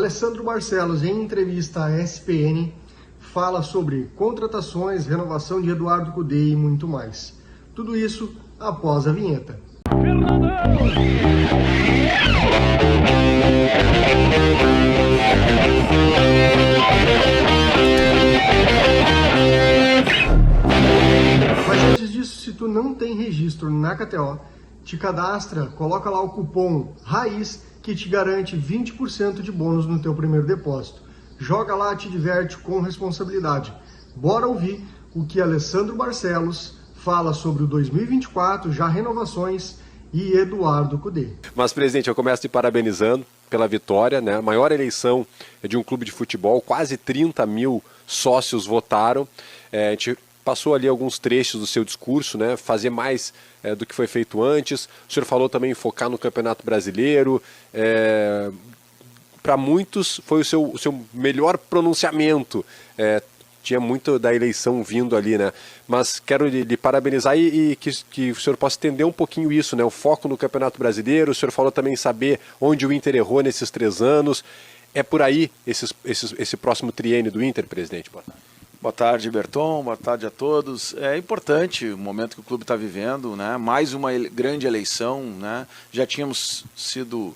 Alessandro Barcelos, em entrevista à ESPN, fala sobre contratações, renovação de Eduardo Cudê e muito mais. Tudo isso após a vinheta. Mas antes disso, se tu não tem registro na KTO, te cadastra, coloca lá o cupom RAIZ que te garante 20% de bônus no teu primeiro depósito. Joga lá, te diverte com responsabilidade. Bora ouvir o que Alessandro Barcelos fala sobre o 2024, já renovações, e Eduardo Cudê. Mas, presidente, eu começo te parabenizando pela vitória, né? A maior eleição de um clube de futebol, quase 30 mil sócios votaram. A gente passou ali alguns trechos do seu discurso, né? Fazer mais do que foi feito antes. O senhor falou também em focar no Campeonato Brasileiro. Para muitos foi o seu melhor pronunciamento. Tinha muito da eleição vindo ali, né? Mas quero lhe parabenizar e que o senhor possa estender um pouquinho isso, né? O foco no Campeonato Brasileiro. O senhor falou também em saber onde o Inter errou nesses 3 anos. É por aí esse próximo triênio do Inter, presidente? Boa tarde. Boa tarde, Berton. Boa tarde a todos. É importante o momento que o clube está vivendo, né? Mais uma grande eleição, né? Já tínhamos sido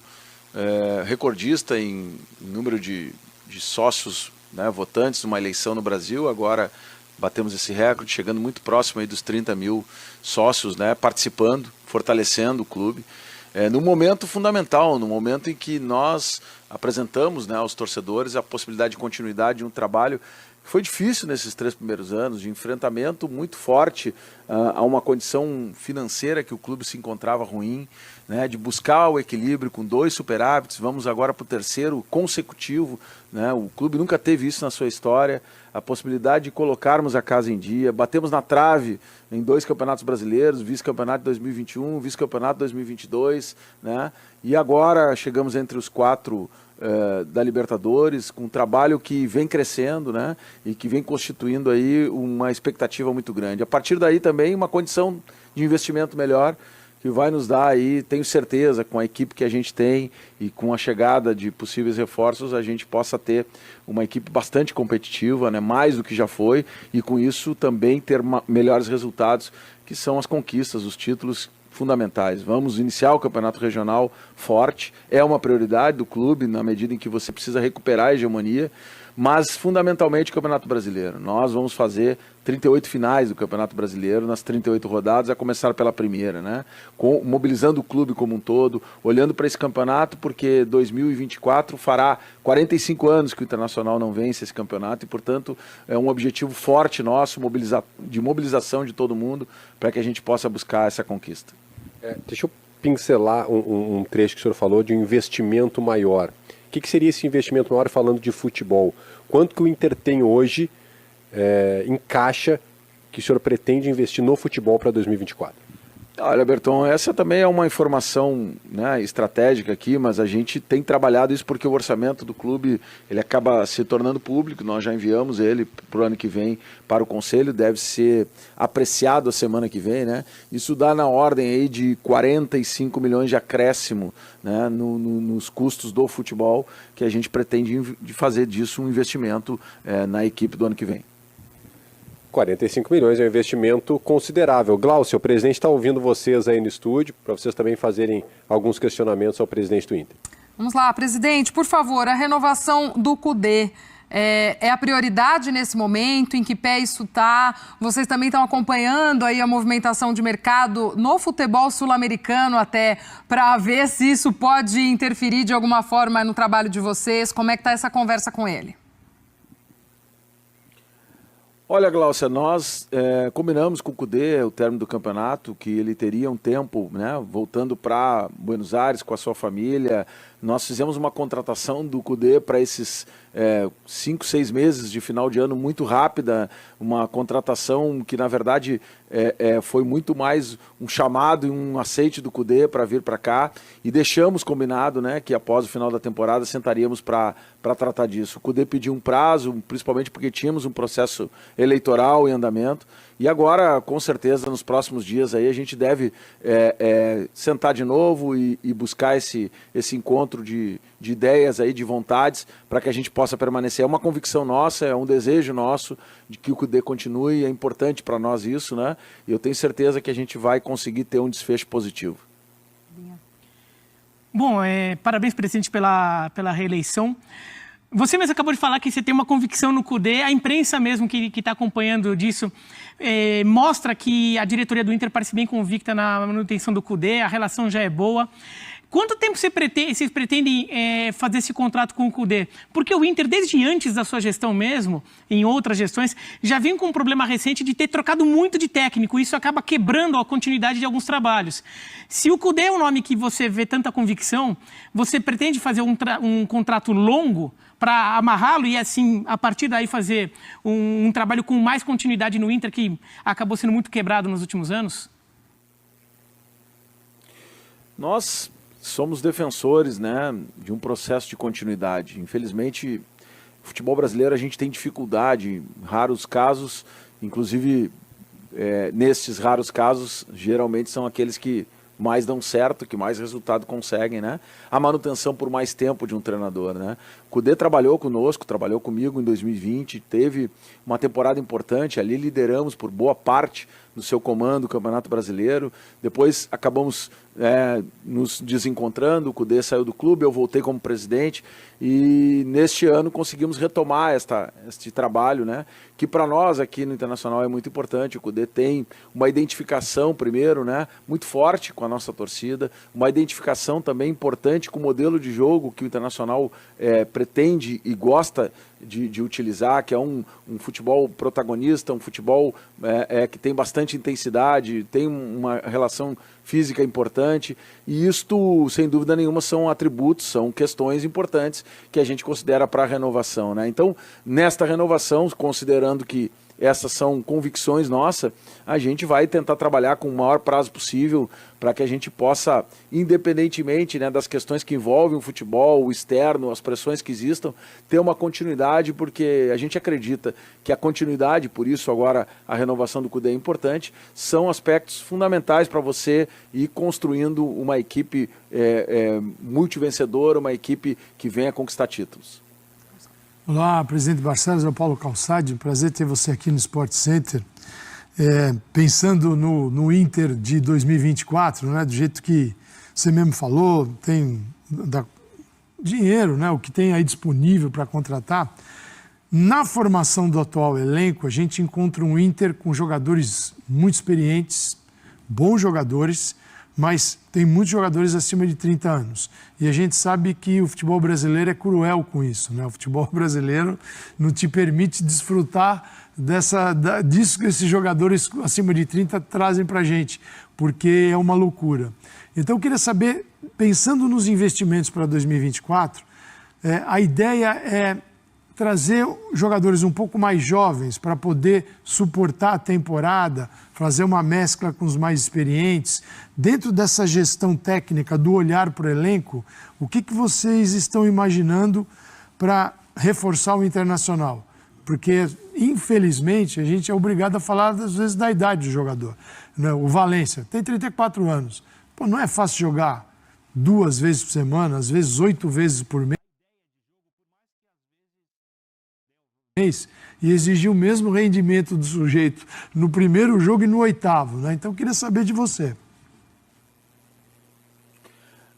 recordista em número de sócios, né, votantes numa eleição no Brasil. Agora batemos esse recorde, chegando muito próximo aí dos 30 mil sócios, né, participando, fortalecendo o clube. Num momento fundamental, no momento em que nós apresentamos, né, aos torcedores a possibilidade de continuidade de um trabalho que foi difícil nesses 3 primeiros anos, de enfrentamento muito forte a uma condição financeira que o clube se encontrava ruim, né, de buscar o equilíbrio com 2 superávites. Vamos agora para o 3º consecutivo, né, o clube nunca teve isso na sua história, a possibilidade de colocarmos a casa em dia. Batemos na trave em 2 campeonatos brasileiros, vice-campeonato de 2021, vice-campeonato de 2022, né, e agora chegamos entre os 4 da Libertadores, com um trabalho que vem crescendo, né, e que vem constituindo aí uma expectativa muito grande. A partir daí também uma condição de investimento melhor, que vai nos dar aí, tenho certeza, com a equipe que a gente tem e com a chegada de possíveis reforços, a gente possa ter uma equipe bastante competitiva, né, mais do que já foi, e com isso também ter melhores resultados, que são as conquistas, os títulos fundamentais. Vamos iniciar o campeonato regional forte, é uma prioridade do clube, na medida em que você precisa recuperar a hegemonia, mas fundamentalmente o Campeonato Brasileiro. Nós vamos fazer 38 finais do Campeonato Brasileiro nas 38 rodadas, a começar pela primeira, né? Mobilizando o clube como um todo, olhando para esse campeonato, porque 2024 fará 45 anos que o Internacional não vence esse campeonato e, portanto, é um objetivo forte nosso, de mobilização de todo mundo, para que a gente possa buscar essa conquista. Deixa eu pincelar um trecho que o senhor falou de um investimento maior. O que seria esse investimento maior falando de futebol? Quanto que o Inter tem hoje em caixa que o senhor pretende investir no futebol para 2024? Olha, Berton, essa também é uma informação, né, estratégica aqui, mas a gente tem trabalhado isso porque o orçamento do clube ele acaba se tornando público. Nós já enviamos ele para o ano que vem para o Conselho, deve ser apreciado a semana que vem, né? Isso dá na ordem aí de 45 milhões de acréscimo, né, nos custos do futebol, que a gente pretende fazer disso um investimento na equipe do ano que vem. 45 milhões é um investimento considerável. Glaucio, o presidente está ouvindo vocês aí no estúdio, para vocês também fazerem alguns questionamentos ao presidente do Inter. Vamos lá, presidente, por favor, a renovação do Cudê é a prioridade nesse momento? Em que pé isso está? Vocês também estão acompanhando aí a movimentação de mercado no futebol sul-americano até, para ver se isso pode interferir de alguma forma no trabalho de vocês? Como é que está essa conversa com ele? Olha, Glaucia, nós combinamos com o Cudê, o término do campeonato, que ele teria um tempo, né, voltando para Buenos Aires com a sua família. Nós fizemos uma contratação do Cudê para esses 5, 6 meses de final de ano muito rápida, uma contratação que na verdade foi muito mais um chamado e um aceite do Cudê para vir para cá, e deixamos combinado, né, que após o final da temporada sentaríamos para tratar disso. O Cudê pediu um prazo, principalmente porque tínhamos um processo eleitoral em andamento, e agora, com certeza, nos próximos dias aí a gente deve sentar de novo e buscar esse encontro de de ideias aí, de vontades, para que a gente possa permanecer. É uma convicção nossa, é um desejo nosso de que o CUDE continue, é importante para nós isso, né? E eu tenho certeza que a gente vai conseguir ter um desfecho positivo. Bom, parabéns, presidente, pela reeleição. Você mesmo acabou de falar que você tem uma convicção no CUDE, a imprensa mesmo que está acompanhando disso mostra que a diretoria do Inter parece bem convicta na manutenção do CUDE, a relação já é boa. Quanto tempo vocês pretendem fazer esse contrato com o CUDE? Porque o Inter, desde antes da sua gestão mesmo, em outras gestões, já vem com um problema recente de ter trocado muito de técnico. Isso acaba quebrando a continuidade de alguns trabalhos. Se o CUDE é um nome que você vê tanta convicção, você pretende fazer um contrato longo para amarrá-lo e, assim, a partir daí fazer um trabalho com mais continuidade no Inter, que acabou sendo muito quebrado nos últimos anos? Nós somos defensores, né, de um processo de continuidade. Infelizmente, o futebol brasileiro a gente tem dificuldade, em raros casos, inclusive nesses raros casos, geralmente são aqueles que mais dão certo, que mais resultado conseguem, né? A manutenção por mais tempo de um treinador, né? O CUDE trabalhou conosco, trabalhou comigo em 2020, teve uma temporada importante, ali lideramos por boa parte do seu comando o Campeonato Brasileiro, depois acabamos nos desencontrando, o CUDE saiu do clube, eu voltei como presidente e neste ano conseguimos retomar este trabalho, né? Que para nós aqui no Internacional é muito importante. O CUDE tem uma identificação primeiro, né? Muito forte com a nossa torcida, uma identificação também importante com o modelo de jogo que o Internacional pretende e gosta de utilizar, que é um futebol protagonista, um futebol que tem bastante intensidade, tem uma relação física importante, e isto, sem dúvida nenhuma, são atributos, são questões importantes que a gente considera para a renovação, né? Então, nesta renovação, considerando que essas são convicções nossas, a gente vai tentar trabalhar com o maior prazo possível para que a gente possa, independentemente, né, das questões que envolvem o futebol, o externo, as pressões que existam, ter uma continuidade, porque a gente acredita que a continuidade, por isso agora a renovação do CUDE é importante, são aspectos fundamentais para você ir construindo uma equipe multivencedora, uma equipe que venha conquistar títulos. Olá, presidente Barcelos, é o Paulo Calçade, um prazer ter você aqui no Sport Center. Pensando no Inter de 2024, né, do jeito que você mesmo falou, tem dinheiro, né, o que tem aí disponível para contratar. Na formação do atual elenco, a gente encontra um Inter com jogadores muito experientes, bons jogadores, mas tem muitos jogadores acima de 30 anos. E a gente sabe que o futebol brasileiro é cruel com isso, né? O futebol brasileiro não te permite desfrutar disso que esses jogadores acima de 30 trazem para a gente, porque é uma loucura. Então eu queria saber, pensando nos investimentos para 2024, a ideia é trazer jogadores um pouco mais jovens para poder suportar a temporada, fazer uma mescla com os mais experientes. Dentro dessa gestão técnica, do olhar para o elenco, o que vocês estão imaginando para reforçar o Internacional? Porque, infelizmente, a gente é obrigado a falar, às vezes, da idade do jogador. O Valência tem 34 anos. Pô, não é fácil jogar 2 vezes por semana, às vezes 8 vezes por mês, e exigir o mesmo rendimento do sujeito no primeiro jogo e no 8º, né? Então eu queria saber de você.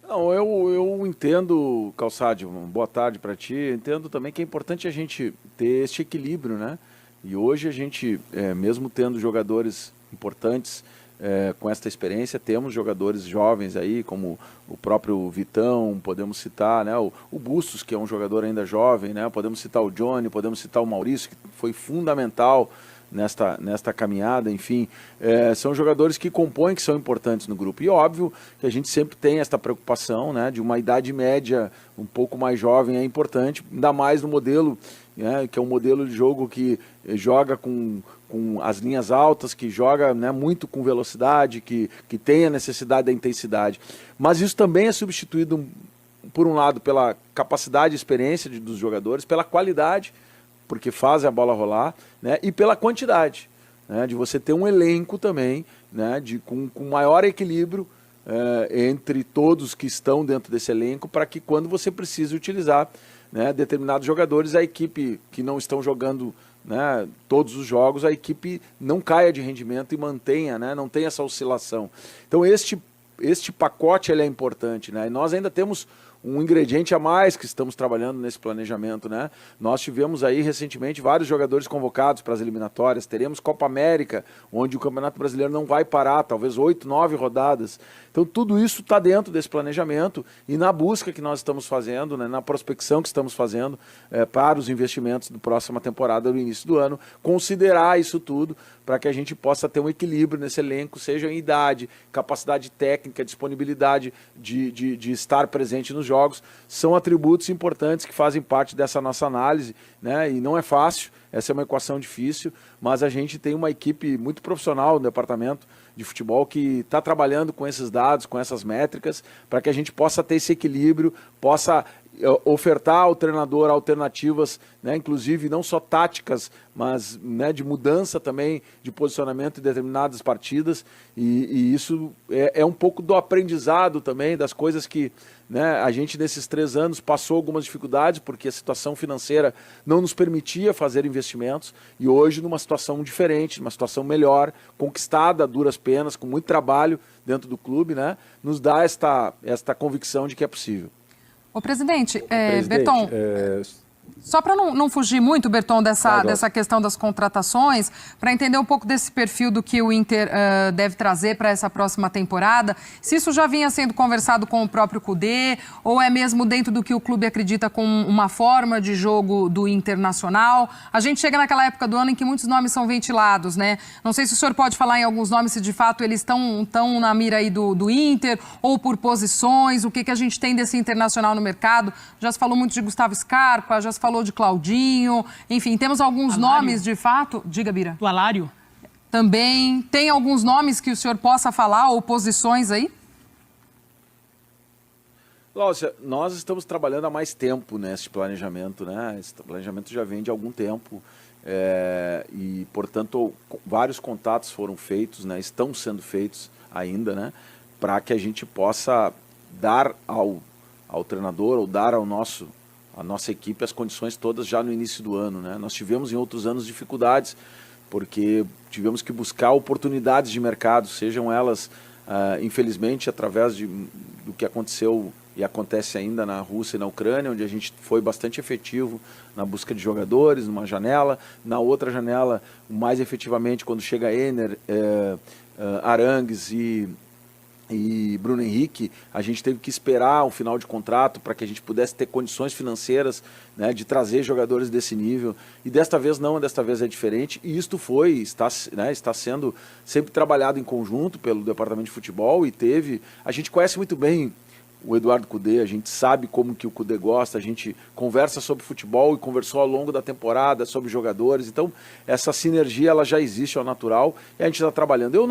Não, eu entendo, Calçade, boa tarde para ti, eu entendo também que é importante a gente ter este equilíbrio, né? E hoje a gente, mesmo tendo jogadores importantes, com esta experiência, temos jogadores jovens aí, como o próprio Vitão, podemos citar, né, o Bustos, que é um jogador ainda jovem, né, podemos citar o Johnny, podemos citar o Maurício, que foi fundamental nesta caminhada, enfim, são jogadores que compõem, que são importantes no grupo. E óbvio que a gente sempre tem esta preocupação, né, de uma idade média um pouco mais jovem, é importante, ainda mais no modelo, né, que é um modelo de jogo que joga com as linhas altas, que joga, né, muito com velocidade, que tem a necessidade da intensidade. Mas isso também é substituído, por um lado, pela capacidade e experiência dos jogadores, pela qualidade, porque fazem a bola rolar, né, e pela quantidade, né, de você ter um elenco também, né, com maior equilíbrio entre todos que estão dentro desse elenco, para que quando você precise utilizar, né, determinados jogadores, a equipe que não estão jogando, né, todos os jogos, a equipe não caia de rendimento e mantenha, né, não tenha essa oscilação. Então este pacote ele é importante, né, e nós ainda temos um ingrediente a mais que estamos trabalhando nesse planejamento, né? Nós tivemos aí recentemente vários jogadores convocados para as eliminatórias, teremos Copa América, onde o Campeonato Brasileiro não vai parar, talvez 8, 9 rodadas. Então tudo isso está dentro desse planejamento e na busca que nós estamos fazendo, né, na prospecção que estamos fazendo para os investimentos da próxima temporada, no início do ano, considerar isso tudo para que a gente possa ter um equilíbrio nesse elenco, seja em idade, capacidade técnica, disponibilidade de estar presente nos jogos, são atributos importantes que fazem parte dessa nossa análise, né? E não é fácil, essa é uma equação difícil, mas a gente tem uma equipe muito profissional no departamento de futebol que está trabalhando com esses dados, com essas métricas, para que a gente possa ter esse equilíbrio, possa ofertar ao treinador alternativas, né, inclusive não só táticas, mas, né, de mudança também de posicionamento em determinadas partidas, e isso é um pouco do aprendizado também, das coisas que, né, a gente nesses 3 anos passou algumas dificuldades, porque a situação financeira não nos permitia fazer investimentos, e hoje numa situação diferente, numa situação melhor, conquistada a duras penas, com muito trabalho dentro do clube, né, nos dá esta convicção de que é possível. Ô, presidente, Berton, só para não fugir muito, Berton, dessa questão das contratações, para entender um pouco desse perfil do que o Inter deve trazer para essa próxima temporada, se isso já vinha sendo conversado com o próprio Kudê, ou é mesmo dentro do que o clube acredita com uma forma de jogo do Internacional. A gente chega naquela época do ano em que muitos nomes são ventilados, né? Não sei se o senhor pode falar em alguns nomes, se de fato eles estão na mira aí do Inter, ou por posições, o que a gente tem desse Internacional no mercado. Já se falou muito de Gustavo Scarpa, já se falou de Claudinho, enfim, temos alguns nomes de fato. Diga, Bira. Do Alário? Também. Tem alguns nomes que o senhor possa falar, ou posições aí? Lúcia, nós estamos trabalhando há mais tempo nesse planejamento, né? Esse planejamento já vem de algum tempo e, portanto, vários contatos foram feitos, né? Estão sendo feitos ainda, né? Para que a gente possa dar ao treinador ou dar a nossa equipe as condições todas já no início do ano, né? Nós tivemos em outros anos dificuldades, porque tivemos que buscar oportunidades de mercado, sejam elas, infelizmente, através do que aconteceu e acontece ainda na Rússia e na Ucrânia, onde a gente foi bastante efetivo na busca de jogadores, numa janela, na outra janela, mais efetivamente, quando chega Ener, Arangues e Bruno Henrique, a gente teve que esperar o final de contrato para que a gente pudesse ter condições financeiras, né, de trazer jogadores desse nível. E desta vez não, desta vez é diferente. E isto está sendo sempre trabalhado em conjunto pelo departamento de futebol a gente conhece muito bem o Eduardo Kudê, a gente sabe como que o Kudê gosta, a gente conversa sobre futebol e conversou ao longo da temporada sobre jogadores, então essa sinergia ela já existe ao natural e a gente está trabalhando. Eu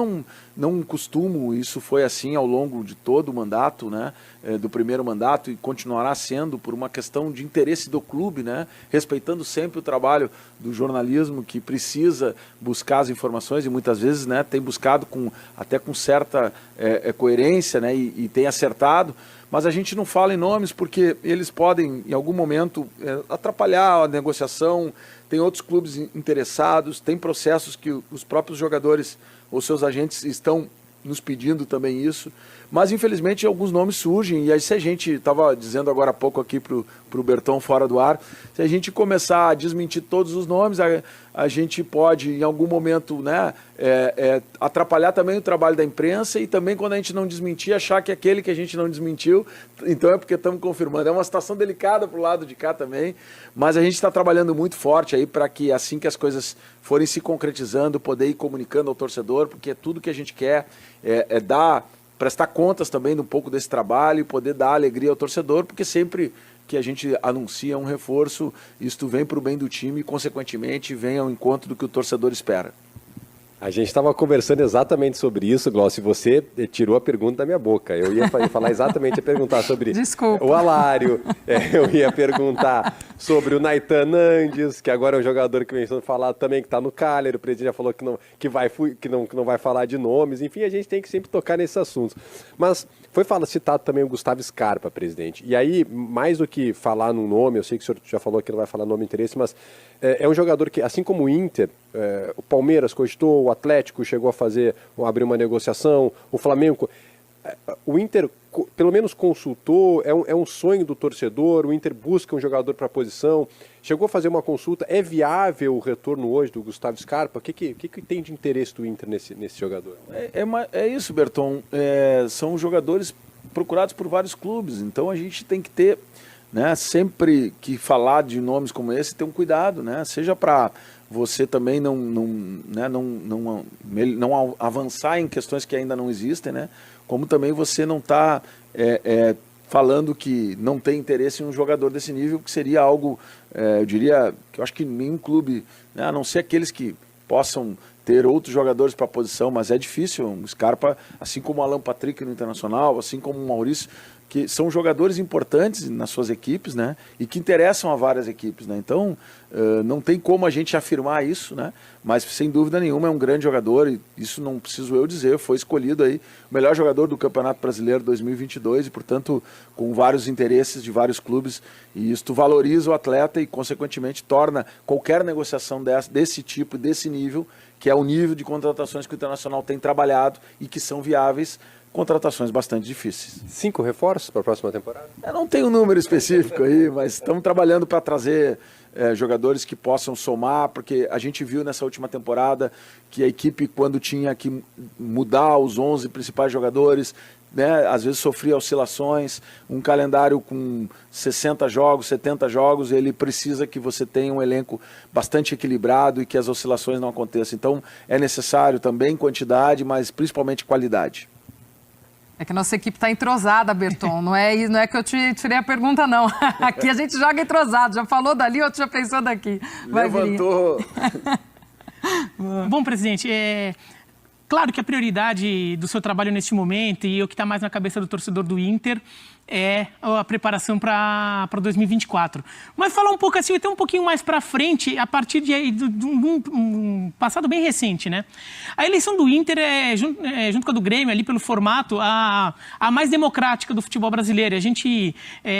não costumo, isso foi assim ao longo de todo o mandato, né, do primeiro mandato e continuará sendo por uma questão de interesse do clube, né, respeitando sempre o trabalho do jornalismo que precisa buscar as informações e muitas vezes, né, tem buscado até com certa coerência, né, e tem acertado. Mas a gente não fala em nomes porque eles podem, em algum momento, atrapalhar a negociação. Tem outros clubes interessados, tem processos que os próprios jogadores ou seus agentes estão nos pedindo também isso. Mas, infelizmente, alguns nomes surgem. E aí, se a gente, estava dizendo agora há pouco aqui para o Berton fora do ar, se a gente começar a desmentir todos os nomes, a gente pode, em algum momento, né, atrapalhar também o trabalho da imprensa e também, quando a gente não desmentir, achar que aquele que a gente não desmentiu, então é porque estamos confirmando. É uma situação delicada para o lado de cá também, mas a gente está trabalhando muito forte aí para que, assim que as coisas forem se concretizando, poder ir comunicando ao torcedor, porque tudo que a gente quer é prestar contas também um pouco desse trabalho e poder dar alegria ao torcedor, porque sempre que a gente anuncia um reforço, isto vem para o bem do time e, consequentemente, vem ao encontro do que o torcedor espera. A gente estava conversando exatamente sobre isso, Glaucio, e você tirou a pergunta da minha boca. Eu ia falar exatamente, ia perguntar sobre Desculpa. o Alário, eu ia perguntar sobre o Naitan Nandes, que agora é um jogador que vem sendo falado também, que está no Cagliari, o presidente já falou que não vai falar de nomes, enfim, a gente tem que sempre tocar nesses assuntos. Mas foi citado também o Gustavo Scarpa, presidente. E aí, mais do que falar num nome, eu sei que o senhor já falou que não vai falar nome e interesse, mas é um jogador que, assim como o Inter, o Palmeiras cogitou, o Atlético chegou a abrir uma negociação, o Flamengo... O Inter, pelo menos consultou, é um sonho do torcedor, o Inter busca um jogador para a posição, chegou a fazer uma consulta, é viável o retorno hoje do Gustavo Scarpa? O que tem de interesse do Inter nesse jogador? É isso, Berton, são jogadores procurados por vários clubes, então a gente tem que ter, né, sempre que falar de nomes como esse, ter um cuidado, né, seja para você também não avançar em questões que ainda não existem, né, como também você não está falando que não tem interesse em um jogador desse nível, que seria algo, eu diria, que eu acho que nenhum clube, né, a não ser aqueles que possam ter outros jogadores para a posição, mas é difícil. O Scarpa, assim como o Alan Patrick no Internacional, assim como o Maurício, que são jogadores importantes nas suas equipes, né, e que interessam a várias equipes, né, então não tem como a gente afirmar isso, né, mas sem dúvida nenhuma é um grande jogador, e isso não preciso eu dizer, foi escolhido aí o melhor jogador do Campeonato Brasileiro 2022 e, portanto, com vários interesses de vários clubes, e isto valoriza o atleta e, consequentemente, torna qualquer negociação desse tipo, desse nível, que é o nível de contratações que o Internacional tem trabalhado e que são viáveis, contratações bastante difíceis. 5 reforços para a próxima temporada? Eu não tenho um número específico aí, mas estamos trabalhando para trazer jogadores que possam somar, porque a gente viu nessa última temporada que a equipe, quando tinha que mudar os 11 principais jogadores, né, às vezes sofria oscilações, um calendário com 60 jogos, 70 jogos, ele precisa que você tenha um elenco bastante equilibrado e que as oscilações não aconteçam. Então é necessário também quantidade, mas principalmente qualidade. É que a nossa equipe está entrosada, Berton. Não é que eu te tirei a pergunta, não. Aqui a gente joga entrosado. Já falou dali, outro já pensou daqui. Vai, levantou. Bom, presidente, claro que a prioridade do seu trabalho neste momento e o que está mais na cabeça do torcedor do Inter é a preparação para 2024. Mas falar um pouco assim, até um pouquinho mais para frente, a partir de um passado bem recente, né? A eleição do Inter junto com a do Grêmio, ali pelo formato, a mais democrática do futebol brasileiro. A gente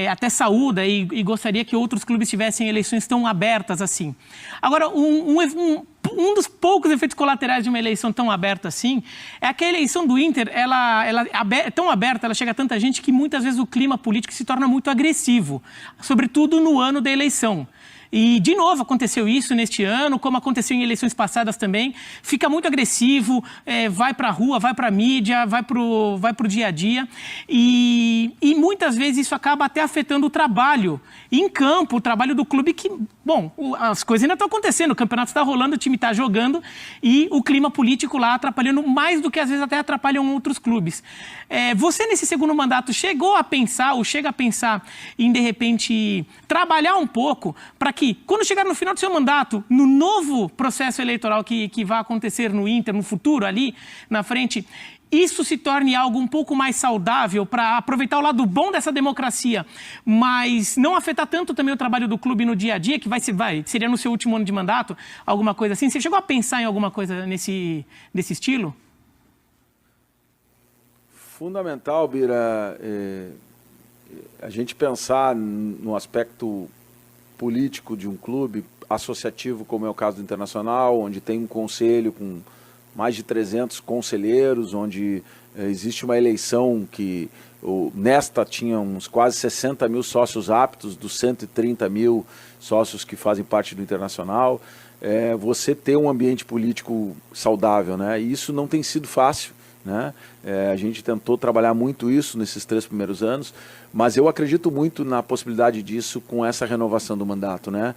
até saúda e gostaria que outros clubes tivessem eleições tão abertas assim. Agora, um dos poucos efeitos colaterais de uma eleição tão aberta assim é que a eleição do Inter, ela é tão aberta, ela chega a tanta gente que muitas vezes o clima político se torna muito agressivo, sobretudo no ano da eleição. E, de novo, aconteceu isso neste ano, como aconteceu em eleições passadas também. Fica muito agressivo, vai para a rua, vai para a mídia, vai pro dia a dia. E muitas vezes isso acaba até afetando o trabalho em campo, o trabalho do clube que, bom, as coisas ainda estão acontecendo, o campeonato está rolando, o time está jogando e o clima político lá atrapalhando mais do que às vezes até atrapalham outros clubes. Você, nesse segundo mandato, chega a pensar em, de repente, trabalhar um pouco para que, quando chegar no final do seu mandato, no novo processo eleitoral que vai acontecer no Inter, no futuro, ali na frente, isso se torne algo um pouco mais saudável para aproveitar o lado bom dessa democracia, mas não afetar tanto também o trabalho do clube no dia a dia, que seria no seu último ano de mandato, alguma coisa assim? Você chegou a pensar em alguma coisa desse estilo? Fundamental, Bira, a gente pensar no aspecto político de um clube associativo, como é o caso do Internacional, onde tem um conselho com mais de 300 conselheiros, onde existe uma eleição que nesta tinha uns quase 60 mil sócios aptos dos 130 mil sócios que fazem parte do Internacional, você ter um ambiente político saudável, né? E isso não tem sido fácil, né? A gente tentou trabalhar muito isso nesses 3 primeiros anos, mas eu acredito muito na possibilidade disso com essa renovação do mandato, né?